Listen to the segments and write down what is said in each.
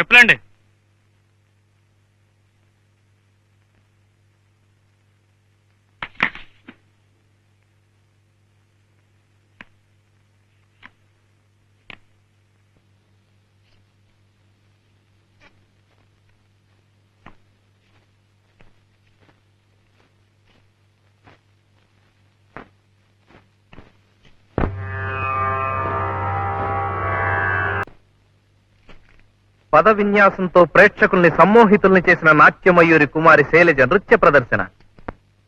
చెప్పలేండి. పద విన్యాసంతో ప్రేక్షకుల్ని సమ్మోహితుల్ని చేసిన నాట్యమయూరి కుమారి శైలజ నృత్య ప్రదర్శన.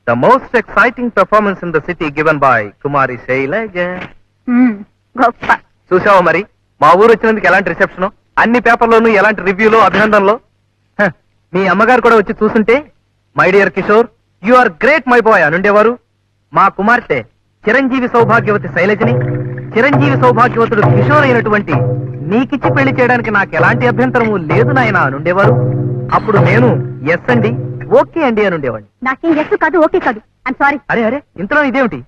The most exciting performance in the city given by Kumari Sailaja. గొప్ప. చూసావా మరి మా ఊరు వచ్చినందుకు ఎలాంటి రిసెప్షన్, అన్ని పేపర్లోనూ ఎలాంటి రివ్యూలు, అభినందనలు. మీ అమ్మగారు కూడా వచ్చి చూస్తుంటే my dear Kishore you are great my boy అనుండేవారు. మా కుమార్తె చిరంజీవి సౌభాగ్యవతి శైలజని చిరంజీవి సౌభాగ్యవతుడు కిషోర్ అయినటువంటి నీకిచ్చి పెళ్లి చేయడానికి నాకు ఎలాంటి అభ్యంతరము లేదు నాయన అనుండేవారు. అప్పుడు నేను ఎస్ అండి, ఓకే అండి అనుండేవాడిని. నాకేం ఎస్ కాదు, ఓకే కాదు. I'm sorry. అరే అరే ఇంతలో ఇదేమిటి?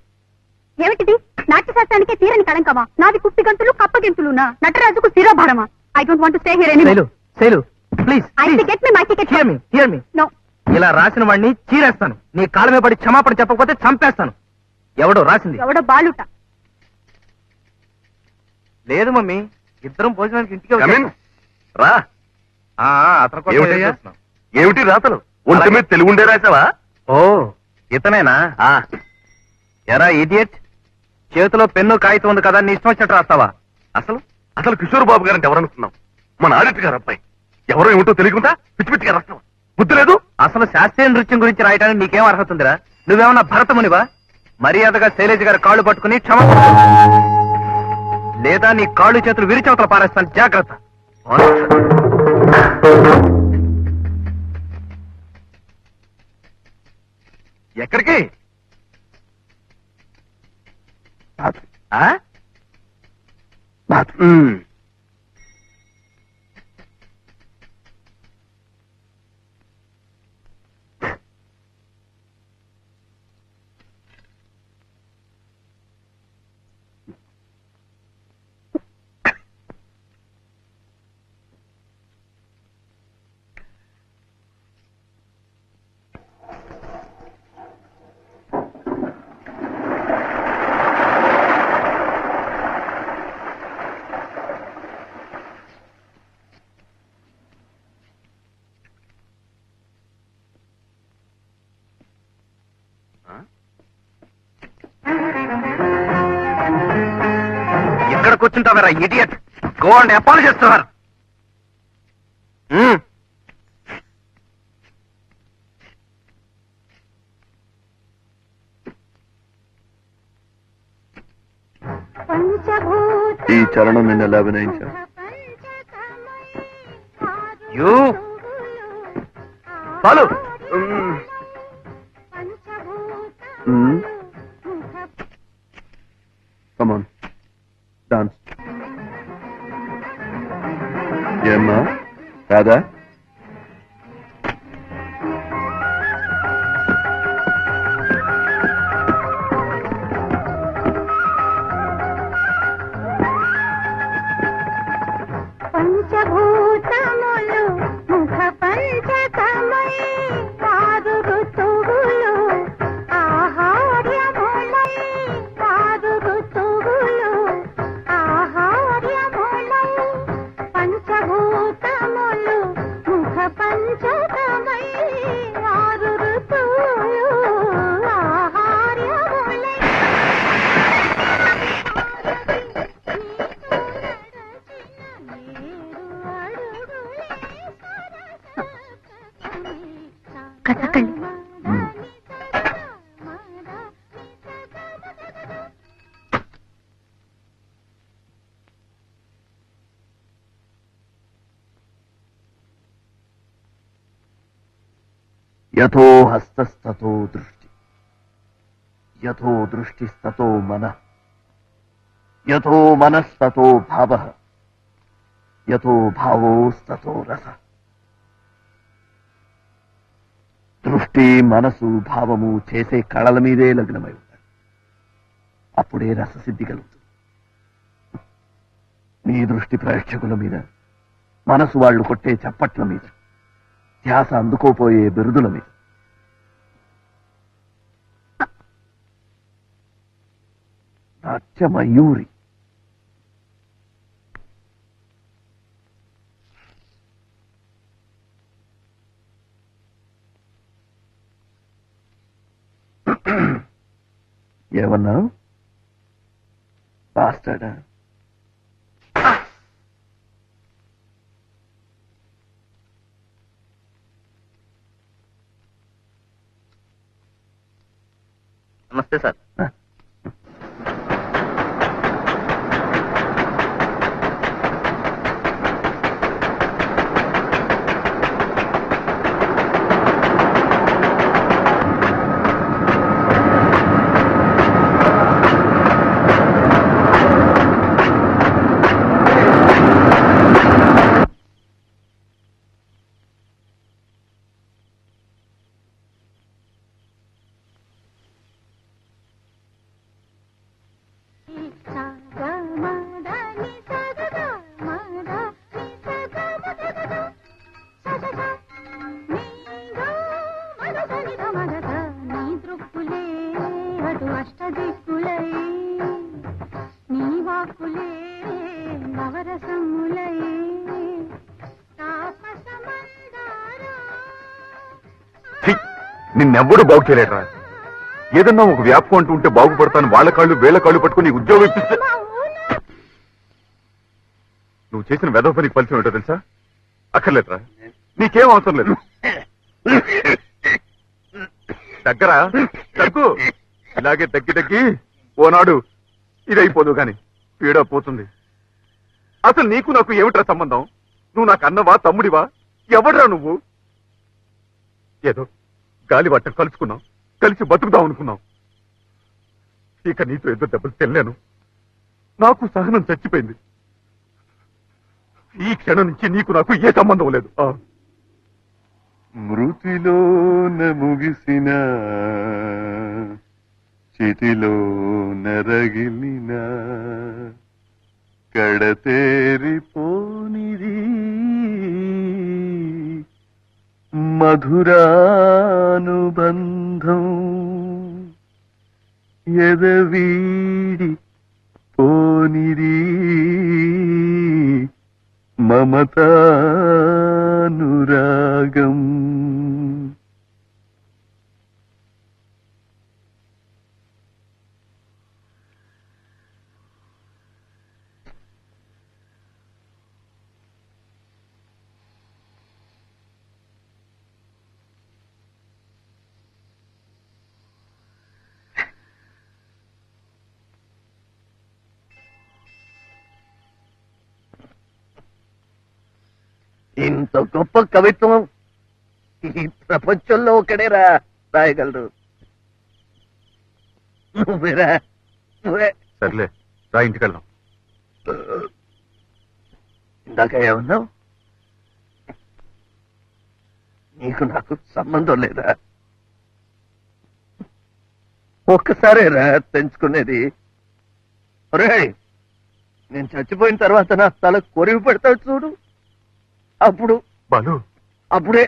ఏమిటిది? నాట్యశాస్త్రానికి తీరని కళంకమా? నాది కుప్పి గంతులు కప్పగెంతులునా? నటరాజుకు శిరోభారమా? I don't want to stay here anymore. Sailu Sailu please I will get me my ticket. Hear me. No. ఇలా రాసిన వాడిని చీరేస్తాను. నీ కాళ్ళ మీద పడి క్షమాపణ చెప్పకపోతే చంపేస్తాను. ఎవడో రాసింది? ఎవడో బాలుట. లేదు మమ్మీ, ఇద్దరం భోజనానికి ఇంటికి రా. అతను కోసం ఏమిటయ్యా? చేస్తున్నాం. ఏమిటి రాతలు? ఒంటి మీద తెలుగు ఉండే రాసావా? ఓ ఇతనేనా? ఎరా ఇడియట్, చేతిలో పెన్ను కాగితం ఉంది కదా, నీ ఇష్టం వచ్చినట్టు రాస్తావా? అసలు అసలు కిషోర్ బాబు గారంటే ఎవరనుకున్నాం? మన ఆడిట్ గారు అబ్బాయి. ఎవరో ఏమిటో తెలియకుండా పిచ్చి పిచ్చిగా రాస్తావా? బుద్ధి లేదు. అసలు శాస్త్రీయ నృత్యం గురించి రాయడానికి నీకేం అర్హత ఉందిరా? నువ్వేమన్నా భరతమునివా? మర్యాదగా శైలజ గారి కాళ్ళు పట్టుకుని క్షమ, లేదా నీ కాళ్ళు చేతులు విరిచవతలు పారేస్తాను. జాగ్రత్త. ఎక్కడికి? ఇక్కడ కూర్చుంటావరా idiot? Go and apologise to her. ఈ చరణం నిన్న ఎలా అభినయించా? యూ చాలు. Come on, dance. ఏమ్మా కాదా? పంచభూతములు ముఖ పంచకమై కాదు ఋతువులు ఆహార్యములై కాదు ఋతువులు ఆహార్యములై పంచభూతములు ముఖ పంచకమై ఆరు ఋతువులు ఆహార్యములై కథకళి. యథో హస్తస్తతో దృష్టి, యథో దృష్టిస్తతో మనః, యథో మనస్తతో భావః, యథో భావోస్తతో రసః. దృష్టి, మనసు, భావము చేసే కళల మీదే లగ్నమై ఉంటాయి. అప్పుడే రససిద్ధి కలుగుతుంది. నీ దృష్టి ప్రేక్షకుల మీద, మనసు వాళ్ళు కొట్టే చప్పట్ల మీద, ధ్యాస అందుకోపోయే బిరుదుల మీద. నాట్యమయూరి. ఏమన్నా బాస్టాడా? నమస్తే సార్. నిన్నెవ్వడు బాగు చేయలేటరా. ఏదన్నా ఒక వ్యాపకం అంటూ ఉంటే బాగుపడతాను, వాళ్ళ కాళ్ళు వీళ్ళ కాళ్ళు పట్టుకుని నీకు ఉద్యోగం ఇప్పిస్తే నువ్వు చేసిన వెధవ పనికి ఫలితం ఏంటో తెలుసా? అక్కర్లేదురా, నీకేం అవసరం లేదు. దగ్గరా దగ్గు, ఇలాగే తగ్గి ఓనాడు ఇదైపోదు గాని పీడ పోతుంది. అసలు నీకు నాకు ఏమిట్రా సంబంధం? నువ్వు నాకు అన్నవా తమ్ముడివా? ఎవడ్రా నువ్వు? ఏదో గాలి వట్ట కలుసుకున్నాం, కలిసి బతుకుదాం అనుకున్నాం. ఇక నీతో ఏదో దెబ్బలు తెల్లాను, నాకు సహనం చచ్చిపోయింది. ఈ క్షణం నుంచి నీకు నాకు ఏ సంబంధం లేదు. మృతిలోన ముగిసిన చితిలో నరగిలిన కడతేరిపోనిది మధురానుబంధం ఎదవీడి పోనిది మమతానురాగం. ఇంత గొప్ప కవిత్వం ఈ ప్రపంచంలో ఒకడే రాయగలరు. నువ్వే. సర్లే రా, ఇంటికి వెళ్దాం. ఇందాక ఏమన్నావు? నీకు నాకు సంబంధం లేదా? ఒక్కసారేరా తెంచుకునేది. ఒరే, నేను చచ్చిపోయిన తర్వాత నా తల కొరివి పెడతావు చూడు, అప్పుడు బాలు, అప్పుడే.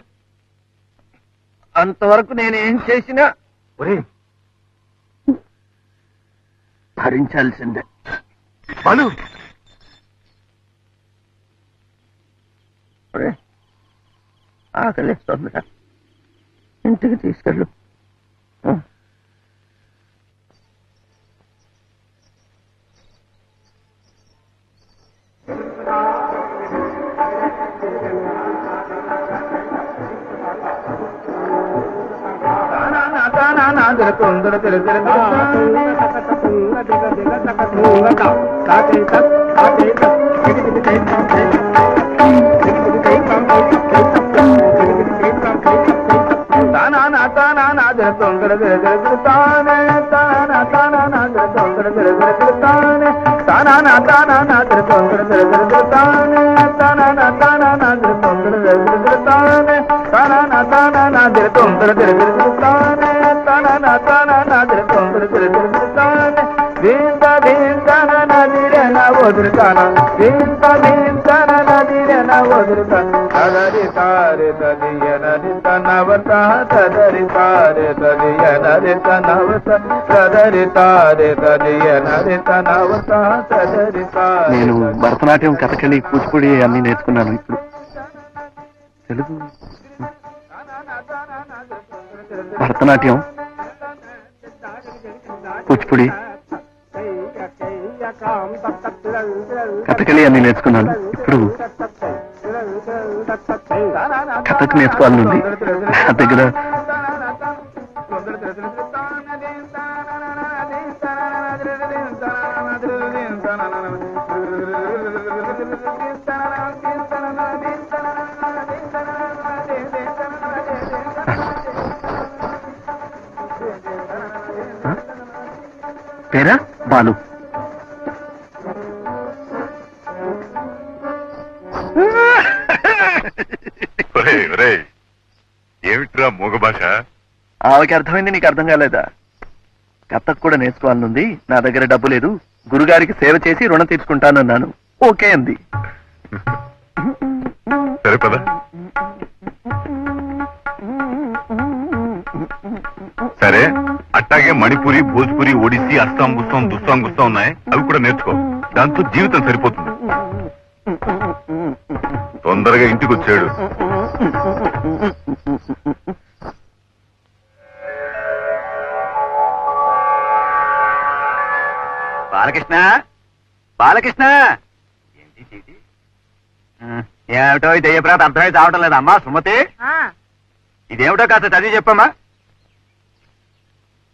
అంతవరకు నేనేం చేసినా ఒరే భరించాల్సిందే. బాలు, ఒరే, ఆకలిస్తుందిరా, ఇంటికి తీసుకెళ్ళు. వదులుతానా నేను భరతనాట్యం కథకళి కూచిపూడి అన్ని నేర్చుకున్నాను ఇప్పుడు తెలుగు భరతనాట్యం కూచిపూడి కథకళి అన్ని నేర్చుకున్నాను ఇప్పుడు కథకు నేర్చుకోవాలనుంది నా దగ్గర పేరా బాలు ఏమిట్రా మూగ భాష? ఆమెకి అర్థమైంది, నీకు అర్థం కాలేదా? కథకు కూడా నేర్చుకోవాలనుంది, నా దగ్గర డబ్బు లేదు, గురుగారికి సేవ చేసి రుణం తీర్చుకుంటానన్నాను. ఓకే అంది. సరే పద. సరే, అట్టాగే మణిపురి, భోజ్పురి, ఒడిస్సీ, అస్సాం, గుస్సాం, దుస్సాం, గుస్సాం ఉన్నాయి. అవి కూడా నేర్చుకో. దాంతో జీవితం సరిపోతుంది. తొందరగా ఇంటికి వచ్చాడు. బాలకృష్ణ, బాలకృష్ణ, ఏమిటో ఇది దెయ్యప్రాత అర్థమై చావటం లేదమ్మా. సుమతి, ఇదేమిటో కాస్త చదివి చెప్పమ్మా.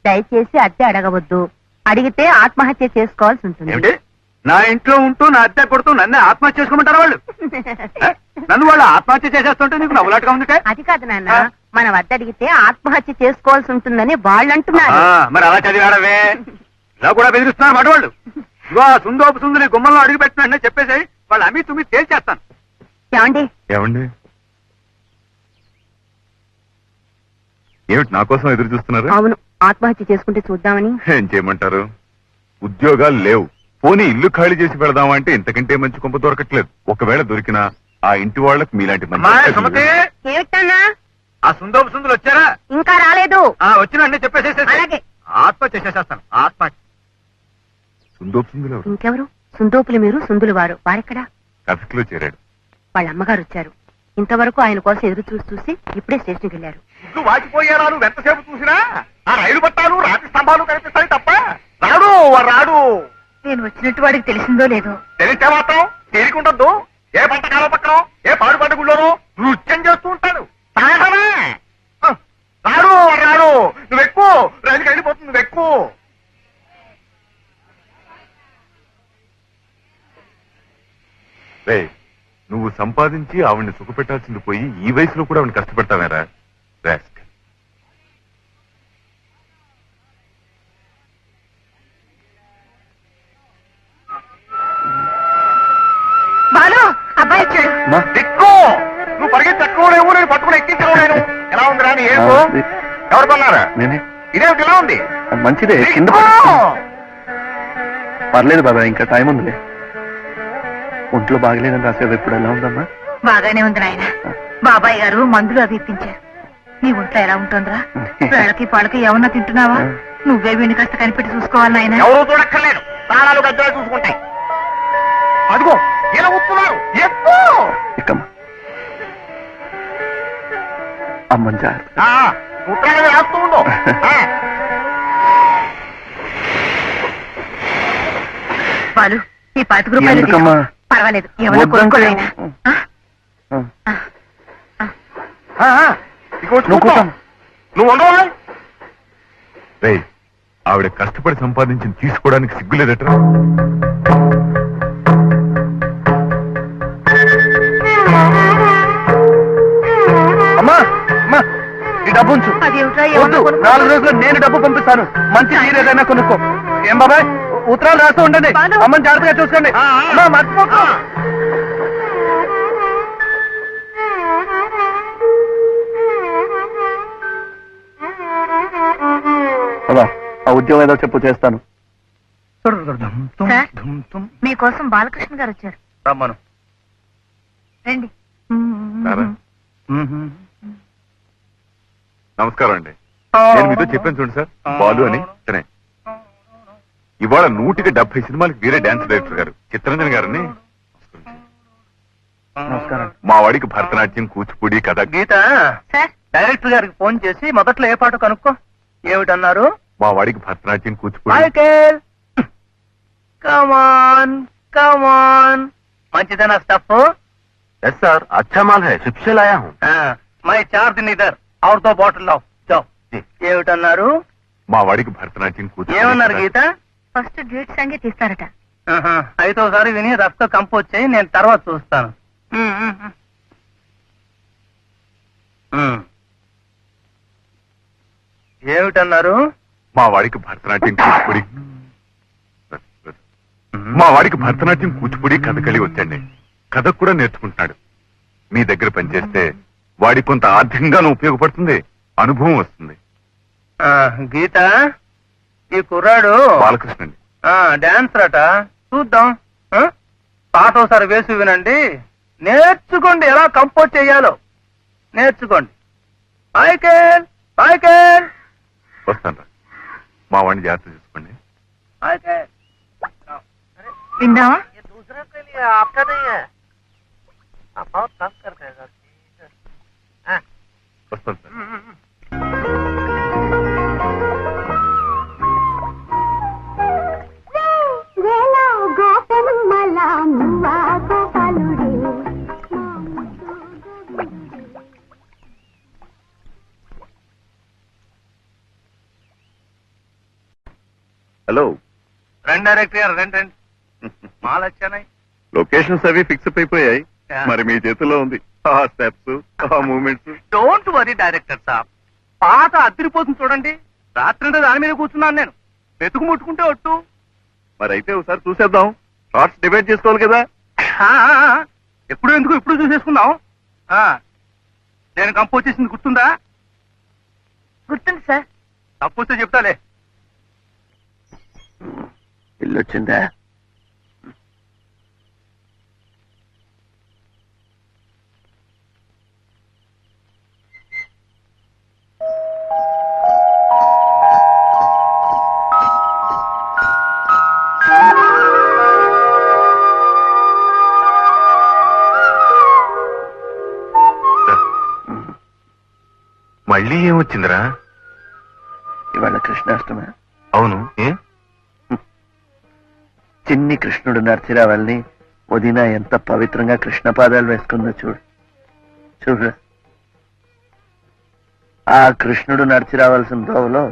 దయచేసి అద్దె అడగవద్దు, అడిగితే ఆత్మహత్య చేసుకోవాల్సి ఉంటుంది. ఏమిటి, నా ఇంట్లో ఉంటూ నా అద్దె కొడుతూ నన్ను ఆత్మహత్య చేసుకోమంటారు వాళ్ళు? నన్ను వాళ్ళు ఆత్మహత్య చేసేస్తుంటే నీకు నవ్వులాటగా ఉంది. అది కాదు నాన్న, మన వద్ద అడిగితే ఆత్మహత్య చేసుకోవాల్సి ఉంటుందని వాళ్ళు అంటున్నారు. మరి అలా చదివాడవే, ఇలా కూడా బెదిరిస్తున్నారు మాట వాళ్ళు. ఇగో సుందోపు సుందుని గుమ్మంలో అడుగు పెట్టిన చెప్పేసి వాళ్ళు అమ్మి తుమ్మి తేల్చేస్తాను. ఏమండి ఏమండి, ఏమిటి నా కోసం ఎదురు చూస్తున్నారు? అవును, ఆత్మహత్య చేసుకుంటే చూద్దామని. ఏం చేయమంటారు? ఉద్యోగాలు లేవు, పోనీ ఇల్లు ఖాళీ చేసి పెడదామంటే ఇంతకంటే మంచి కొంప దొరకట్లేదు. ఒకవేళ దొరికినా ఆ ఇంటి వాళ్ళకి మీలాంటి సుమతి, ఏమిటన్నా? ఆ సుందోపు సుందులు వచ్చారా? ఇంకా రాలేదు. వచ్చిన చెప్పేసి అలాగే. ఆత్మహత్య చేసేస్తాను. ఆత్మహత్య. సుందోపుసుందులు ఇంకెవరు? సుందోపులు మీరు, సుందులు వారు. వారెక్కడా? కథకులో చేరాడు. వాళ్ళ అమ్మగారు వచ్చారు. ఇంతవరకు ఆయన కోసం ఎదురు చూసి చూసి ఇప్పుడే స్టేషన్కి వెళ్ళారు. ఇల్లు వాచిపోయారా? నువ్వు ఎంతసేపు చూసినా ఆ రైలు పట్టాలు, రాతి స్తంభాలు కనిపిస్తాయి తప్ప రాడు రాడు. నేను వచ్చినట్టు వాడికి తెలిసిందో లేదో. తెలిస్తే మాత్రం తీరికుండద్దు. ఏ పంట కాలం పక్కన, ఏ పాడు పంట గుళ్ళోనో నృత్యం చేస్తూ ఉంటాడు. సాహసమే. రాడు రాడు. నువ్వు ఎక్కువ రైలుకి వెళ్ళిపోతుంది. నువ్వు ఎక్కువ. నువ్వు సంపాదించి ఆవిడ్ని సుఖపెట్టాల్సింది పోయి ఈ వయసులో కూడా ఆవిడ కష్టపెడతావేరా? బాలు, అబ్బాయి వచ్చాడు. దిక్కు, నువ్వు పరిగెత్తి ఎక్కడలేవు, నేను పట్టుకుని ఎక్కించలేను. ఎలా ఉంది రాని? ఏమో ఎవరు కొన్నారా? నేనే. ఇదేమిటి ఇలా ఉంది? మంచిదే, కింద పర్లేదు బాబా, ఇంకా టైం ఉందిలే. ఒంట్లో బాగలేదని రాసేది ఇప్పుడు ఎలా ఉందమ్మా? బాగానే ఉంది నాయన. బాబాయ్ గారు మందులు అవి ఇప్పించారు. నీ ఒంట్లో ఎలా ఉంటుందిరా? వేళకి పాలకి ఏమన్నా తింటున్నావా? నువ్వే వీడిని కాస్త కనిపెట్టి చూసుకోవాలి నాయన. ఎవరు చూడక్కర్లేదు, ప్రాణాలు గద్దలు చూసుకుంటాయి. అదిగో ఇలా వస్తున్నారు. ఎక్కమ్మా, అమ్మని జాగ్రత్త. ఉత్తరాలు రాస్తూ ఉండు. బాలు, ఈ 25 రూపాయలు ఎందుకమ్మా? పర్వాలేదు, ఏమన్నా కొనుక్కోలేనా? నువ్వు ఉండవు. ఆవిడ కష్టపడి సంపాదించి తీసుకోవడానికి సిగ్గులేదట. అమ్మా అమ్మా, ఈ డబ్బు ఉంచు. అదేమిట్రా, వద్దు, 4 రోజుల్లో నేను డబ్బు పంపిస్తాను. మంచి చీర ఏదైనా కొనుక్కో. ఏం బాబాయ్, ఉత్తరాలు రాస్తూ ఉండండి. అమ్మని జాగ్రత్తగా చూసుకోండి. అమ్మా, మర్చిపోకు. బాబా, ఆ ఉద్యోగం ఏదో చెప్పు, చేస్తాను. మీకోసం బాలకృష్ణ గారు వచ్చారు. రమ్మను. రండి. రారా? నమస్కారం అండి. నేను మీతో చెప్పాను చూడండి సార్, బాలు అని. సరే, ఇవాళ 170 సినిమాలకు వీరే డాన్స్ డైరెక్టర్ గారు చిత్తరంజన్ గారని. నమస్కారం. మా వాడికి భరతనాట్యం, కూచిపూడి, కథ. గీత, సార్ డైరెక్టర్ గారికి ఫోన్ చేసి మొదట్లో ఏ పాట కనుక్కో. ఏమిటన్నారు? మా వాడికి భరతనాట్యం, కూచిపూడి. మైకేల్, కమాన్ కమాన్. మంచిదేనా స్టఫ్? ఎస్ సార్, అచ్చా మాల్ హై, శిప్సే లాయా హూం. మై 4 दिन इधर और 2 బాటిల్ లావ్. జావ్. ఏమిటన్నారు? మా వాడికి భరతనాట్యం, కూచిపూడి. ఏమన్నారు గీత? ఫస్ట్ డ్యూట్ సంగే తీస్తారట. అయితే ఒకసారి విని రఫ్ గా కంపోజ్ చేయి, నేను తర్వాత చూస్తాను. ఏమిటన్నారు? మా వాడికి భరతనాట్యం, కూచిపూడి. మా వాడికి భరతనాట్యం, కూచిపూడి, కథకళి వచ్చండి. కథకు కూడా నేర్చుకుంటున్నాడు. మీ దగ్గర పనిచేస్తే వాడికి కొంత ఆర్థికంగానూ ఉపయోగపడుతుంది, అనుభవం వస్తుంది. గీత, ఈ కుర్రాడు బాలకృష్ణ అండి. డాన్సర్ అట. చూద్దాం. పాట ఒకసారి వేసి వినండి, నేర్చుకోండి ఎలా కంపోజ్ చేయాలో. నేర్చుకోండి. మైకేల్ మైకేల్ వస్తాను రా. మా వాడిని జాగ్రత్త చూసుకోండి. మైకేల్. విందామా? వస్తాను సార్. హలో, రండి డైరెక్టర్ గారు, రండి రండి. మాలు వచ్చానాయి. లొకేషన్స్ అవి ఫిక్స్ అయిపోయాయి. మరి మీ చేతిలో ఉంది ఆ స్టెప్స్, ఆ మూమెంట్స్. డోంట్ వరీ డైరెక్టర్ సాబ్, పాట అదిరిపోతుంది చూడండి. రాత్రి దాని మీద కూర్చున్నాను నేను. వెతుకు ముట్టుకుంటే ఒట్టు. మరి అయితే ఒకసారి చూసేద్దాం. షార్ట్స్ డివైడ్ చేసుకోవాలి కదా. ఎప్పుడు ఎందుకు ఇప్పుడు చూసేసుకుందాం. నేను కంపోజ్ చేసింది గుర్తుందా? గుర్తుంది సార్. తప్పొస్తే చెప్తాలే. ఇల్లు వచ్చిందా? మళ్ళీ ఏమొచ్చిందిరా? ఇవాళ కృష్ణాష్టమి. అవును, ఏ? చిన్ని కృష్ణుడు నర్చిరావాలని వదిన ఎంత పవిత్రంగా కృష్ణ పాదాలు వేసుకుందో చూడు. చూడు, ఆ కృష్ణుడు నడిచి రావాల్సిన దోవలో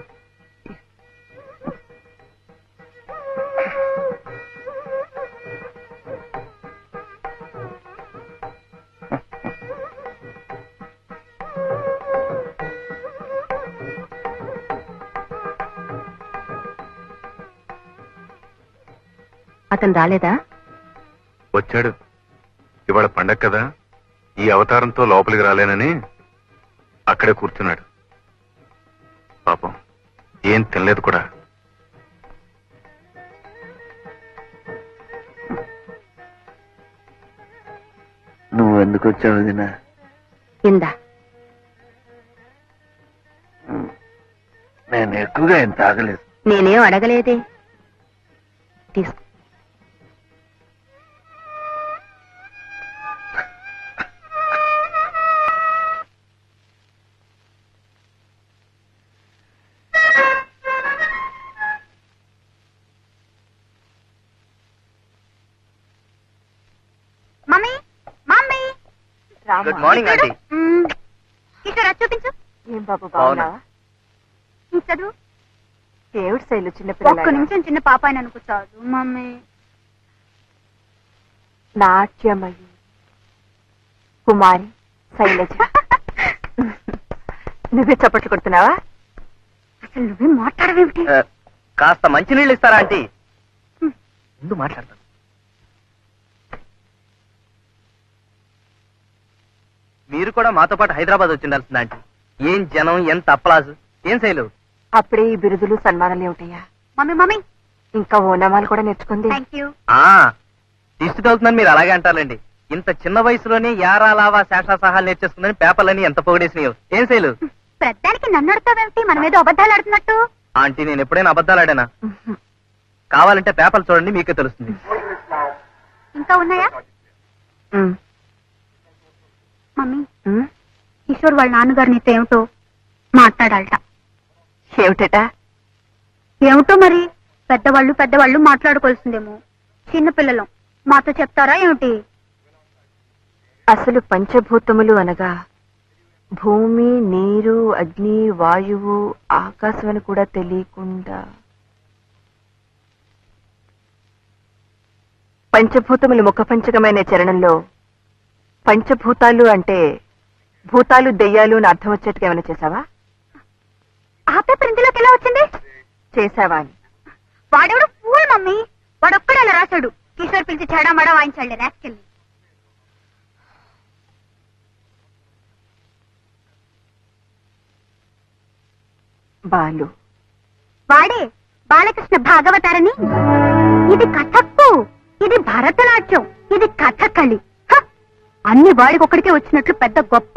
అతను రాలేదా? వచ్చాడు. ఇవాళ పండగ కదా, ఈ అవతారంతో లోపలికి రాలేనని అక్కడే కూర్చున్నాడు. పాపం ఏం తినలేదు కూడా. నువ్వు ఎందుకు వచ్చావు వదినా? ఇందా నేను ఎక్కువగా ఏం తాగలేదు. నేనేం అడగలేదే. తీసుకో. Mummy mummy good morning aunty. ఇక్కడ చూపించు. ఏం బాబు బాగున్నావా? ఈ చదువు ఏమిటి శైలు చిన్న పిల్ల. ఒక్క నిమిషం చిన్న పాప అని అనుకో చాలు మమ్మీ. నాట్యమయి కుమారి శైలజ. నువ్వే చప్పట్లు కొడుతున్నావా? అసలు నువ్వే మాట్లాడవేమిటి? కాస్త మంచినీళ్ళు ఇస్తారా ఆంటీ? ముందు మాట్లాడతాను. మీరు కూడా మాతో పాటు హైదరాబాద్ వచ్చిండాల్సింది ఆంటీ. ఏం జనం, ఎంత అప్పలాజు. ఏం శైలు? అప్పుడే ఈ బిరుదులు సన్మానాలు ఏమిటయ్యా? మమ్మీ మమ్మీ ఇంకా ఓనామాలు కూడా నేర్చుకుంది. Thank you. దిష్టి తగులుతుందని మీరు అలాగే అంటారండి. ఇంత చిన్న వయసులోనే యారా లావా శేషా సహాలు నేర్చేస్తుందని పేపర్లని ఎంత పొగిడేసినాయో. ఏం శైలు? పెద్దానికి నన్ను అడుగుతావేమిటి? మన మీద అబద్ధాలు ఆడుతున్నట్టు. ఆంటీ నేను ఎప్పుడైనా అబద్ధాలు ఆడానా? కావాలంటే పేపర్లు చూడండి, మీకే తెలుస్తుంది. ఇంకా ఉన్నాయా? మమ్మీ, కిషోర్ వాళ్ళ నాన్నగారు నీతో ఏమిటో మాట్లాడాలట. ఏమిటట? ఏమిటో మరి, పెద్దవాళ్ళు మాట్లాడుకోవాల్సిందేమో. చిన్నపిల్లలం మాతో చెప్తారా ఏమిటి? అసలు పంచభూతములు అనగా భూమి, నీరు, అగ్ని, వాయువు, ఆకాశం అని కూడా తెలియకుండా పంచభూతములు ముఖపంచకమైన చరణంలో పంచభూతాలు అంటే భూతాలు, దెయ్యాలు అని అర్థం వచ్చేట్టుగా ఏమైనా చేసావా? ఆ పేపర్ ఇందులోకి ఎలా వచ్చింది? చేసావా అని. వాడెవడు ఫూల్ మమ్మీ, వాడొక్కడే అలా రాశాడు. కిషోర్ పిలిచి చెడామడా వాయించాడు రాసుకెళ్ళి. బాలు వాడే బాలకృష్ణ భాగవతారని. ఇది కథక్కు, ఇది భరతనాట్యం, ఇది కథకళి. హ! అన్ని వాడికొక్కడికే వచ్చినట్లు పెద్ద గొప్ప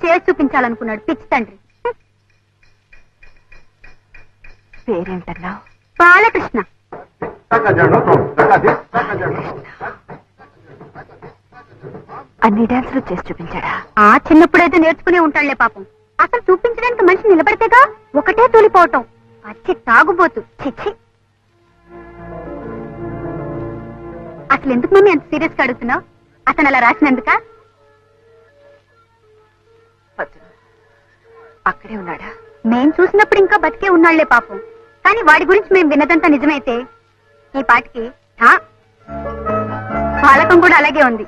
చేసి చూపించాలనుకున్నాడు పిచ్చి తండ్రి. హ! పేరేంటన్నావు? బాలకృష్ణ. అన్ని డాన్సులు చేసి చూపించాడా? ఆ చిన్నప్పుడైతే నేర్చుకునే ఉంటాడులే పాపం. అసలు చూపించడానికి మనిషి నిలబడితేగా ఒకటే తూలిపోవటం. పచ్చి తాగుబోతు. చిచ్చి. అసలు ఎందుకు మమ్మీ అంత సీరియస్ గా అడుగుతున్నావు? అతను అలా రాసినందుక? వద్దు. అక్కడే ఉన్నాడా? మేం చూసినప్పుడు ఇంకా బతికే ఉన్నాళ్లే పాపం. కానీ వాడి గురించి మేము విన్నదంతా నిజమైతే ఈ పాటికి బాలకం కూడా అలాగే ఉంది.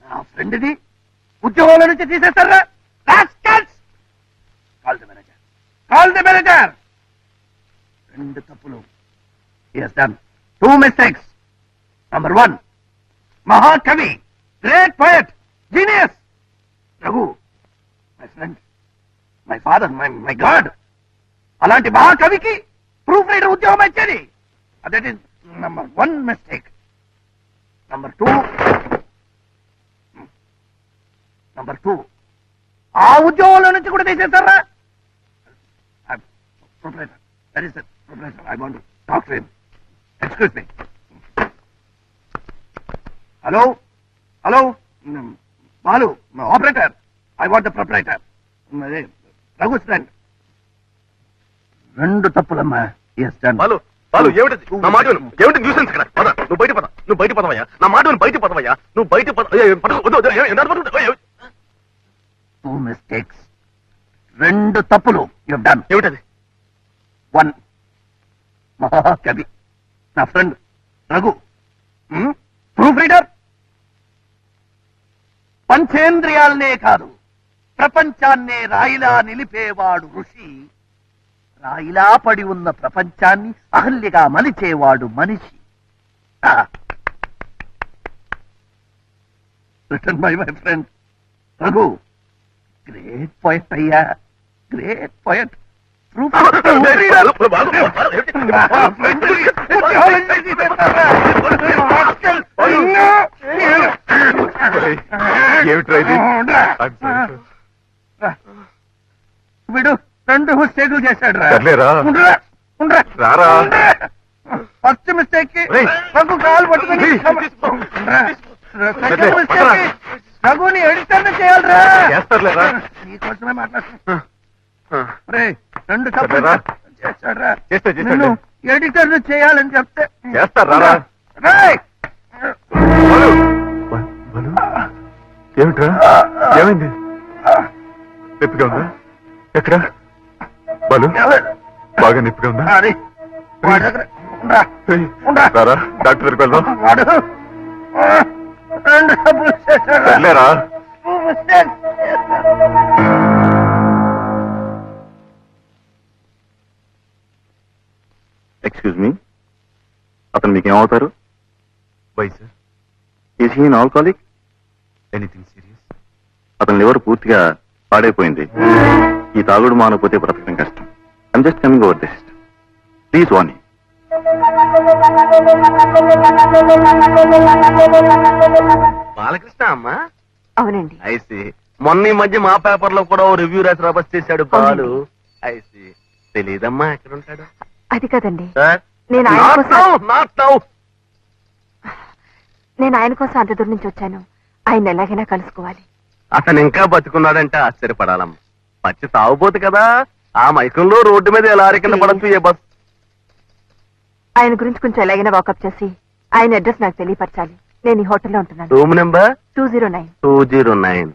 నా ఫ్రెండ్ని ఉద్యోగంలో నుంచి తీసేస్తారా? Call the manager. 2 తప్పులు. Yes, done. 2 mistakes. Number 1, మహాకవి, great poet, genius Raghu, my friend, my father, my god. అలాంటి మహాకవికి ప్రూఫ్ రైటర్ ఉద్యోగం ఇచ్చేది. That is number 1 mistake. Number 2, ఆ ఉద్యోగంలో నుంచి కూడా తీసేస్తారా? Proprietor, that is proprietor. I want to talk to him. Excuse me. Hello Balu, operator. I want the proprietor. Raghu friend. 2 తప్పులమ్మా. Yes done. బాలు ఏమిటి? నా మాట విను. ఏమిటి న్యూసెన్స్ ఇక్కడ? పద, నువ్వు బయట పదవయ్యా. నా మాట విను, బయట పదవయ్యా. నువ్వు బయట పద. 2 మిస్టేక్స్. 2 తప్పులు. You have done. ఏమిటది? 1, మహాకవి, నా ఫ్రెండ్ రఘు, ప్రూఫ్ రీడర్. పంచేంద్రియాలనే కాదు, ప్రపంచాన్నే రాయిలా నిలిపేవాడు ఋషి. రాయిలా పడి ఉన్న ప్రపంచాన్ని అహల్యగా మలిచేవాడు మనిషి. Written by my friend Raghu. Great poet అయ్యా, గ్రేట్ పోయట్. వీడు 2 మిస్టేకులు చేశాడు రా. ఫస్ట్ మిస్టేక్ కి రఘు కాలు పట్టుకుని, సెకండ్ మిస్టేక్ కి రఘుని ఎడిటర్ చేయాలరా. నీకోసమే మాట్లాడుతున్నా. 2 తప్పులు చేశాడు రా. నిన్ను ఎడిటర్ చేయాలని చెప్తే చేస్తారా? ఏమిట్రా? ఏమైంది? నొప్పిగా ఉందా? ఎక్కడ? బాలు, బాగా నొప్పిగా ఉందా? రారా, డాక్టర్ దగ్గరికి వెళ్దాం. వాడు 2 తప్పులు చేశాడు. వెళ్ళారా? ఎక్స్క్యూజ్ మీ, అతను మీకేమవుతారు? Why sir? Is he alcoholic? Anything serious? అతని లివర్ పూర్తిగా పాడైపోయింది. ఈ తాగుడు మానకపోతే బ్రతకడం కష్టం. I'm just coming over this. Please Vani. Balakrishna అమ్మా అవునండి. ఐసి మొన్న ఈ మధ్య మా పేపర్ లో కూడా ఓ రివ్యూ రాసి రబస్ చేశాడు బాలు. ఐసి తెలీదమ్మా ఎక్కడ ఉంటాడు అది కదండి, సార్? నేను ఆయన Not కోసం now, not now. నేను ఆయన కోసం అంత దూరం నుంచి వచ్చాను. ఆయన ఎలాగైనా కలుసుకోవాలి. అతను ఇంకా బతుకున్నాడంటే ఆశ్చర్యపడాలమ్మా. పచ్చి తాగుబోతు కదా, ఆ మైకంలో రోడ్డు మీద ఎలా కింద పడచ్చు ఏ బస్. ఆయన గురించి కొంచెం ఎలాగైనా వాకప్ చేసి ఆయన అడ్రస్ నాకు తెలియపరచాలి. నేను ఈ హోటల్లో ఉంటున్నాను. Room number 209. 209.